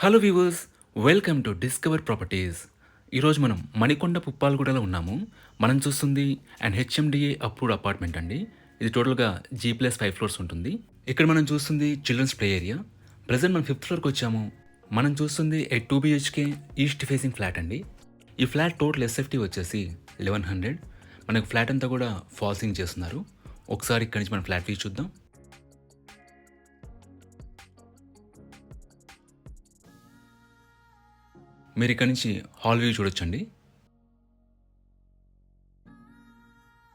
Hello viewers, welcome to discover properties. ఈరోజు మనం మణికొండ పుప్పాలగూడలో ఉన్నాము. మనం చూస్తుంది అండ్ హెచ్ఎండిఏ అప్రూవ్డ్ అపార్ట్మెంట్ అండి. ఇది టోటల్గా G+5 ఫ్లోర్స్ ఉంటుంది. ఇక్కడ మనం చూస్తుంది చిల్డ్రన్స్ ప్లే ఏరియా. ప్రజెంట్ మనం 5th ఫ్లోర్కి వచ్చాము. మనం చూస్తుంది 2 BHK ఈస్ట్ ఫేసింగ్ ఫ్లాట్ అండి. ఈ ఫ్లాట్ టోటల్ ఎస్ఎఫ్టీ వచ్చేసి 1100. మనకు ఫ్లాట్ అంతా కూడా ఫాల్సింగ్ చేస్తున్నారు. ఒకసారి ఇక్కడి నుంచి మనం ఫ్లాట్ వ్యూ చూద్దాం. మీరు ఇక్కడ నుంచి హాల్ వ్యూ చూడొచ్చండి.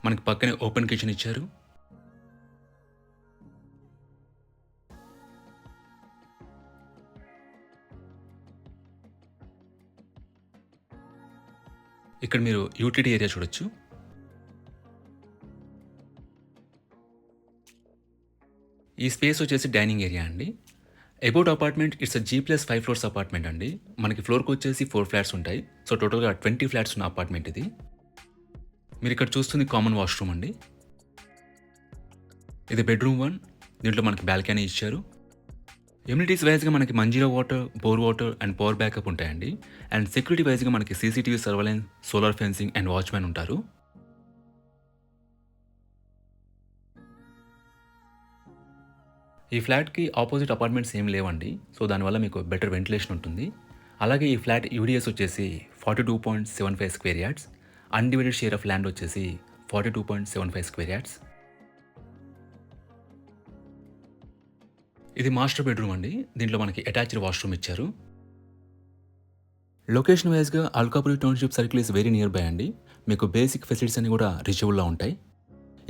మనకి పక్కనే ఓపెన్ కిచెన్ ఇచ్చారు. ఇక్కడ మీరు యూటిలిటీ ఏరియా చూడొచ్చు. ఈ స్పేస్ వచ్చేసి డైనింగ్ ఏరియా అండి. About apartment it's G+5 floors apartment అండి. మనకి ఫ్లోర్కి వచ్చేసి 4 ఫ్లాట్స్ ఉంటాయి. సో టోటల్గా 20 ఫ్లాట్స్ ఉన్న అపార్ట్మెంట్ ఇది. మీరు ఇక్కడ చూస్తుంది కామన్ వాష్రూమ్ అండి. ఇది బెడ్రూమ్ 1. దీంట్లో మనకి బాల్కనీ ఇచ్చారు. ఎమ్యూనిటీస్ వైజ్గా మనకి Manjira water, bore water and power backup ఉంటాయండి. అండ్ సెక్యూరిటీ వైజ్గా మనకి CCTV surveillance, solar fencing and watchman ఉంటారు. ఈ ఫ్లాట్కి ఆపోజిట్ అపార్ట్మెంట్స్ ఏం లేవండి. సో దానివల్ల మీకు బెటర్ వెంటిలేషన్ ఉంటుంది. అలాగే ఈ ఫ్లాట్ యూడిఎస్ వచ్చేసి 42.75 square yards. Undivided share of land వచ్చేసి 42.75 స్క్వేర్ యార్డ్స్. ఇది మాస్టర్ బెడ్రూమ్ అండి. దీంట్లో మనకి అటాచ్డ్ వాష్రూమ్ ఇచ్చారు. లొకేషన్ వైజ్గా Alkapuri township circle is very near by అండి. మీకు బేసిక్ ఫెసిలిటీస్ అన్ని కూడా రీచబుల్లో ఉంటాయి.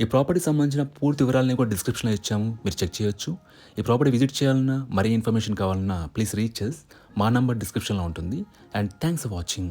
ఈ ప్రాపర్టీకి సంబంధించిన పూర్తి వివరాలని కూడా డిస్క్రిప్షన్లో ఇచ్చాము, మీరు చెక్ చేయొచ్చు. ఈ ప్రాపర్టీ విజిట్ చేయాలన్నా, మరీ ఇన్ఫర్మేషన్ కావాలన్నా ప్లీజ్ రీచ్ అస్. మా నంబర్ డిస్క్రిప్షన్లో ఉంటుంది. And thanks for watching.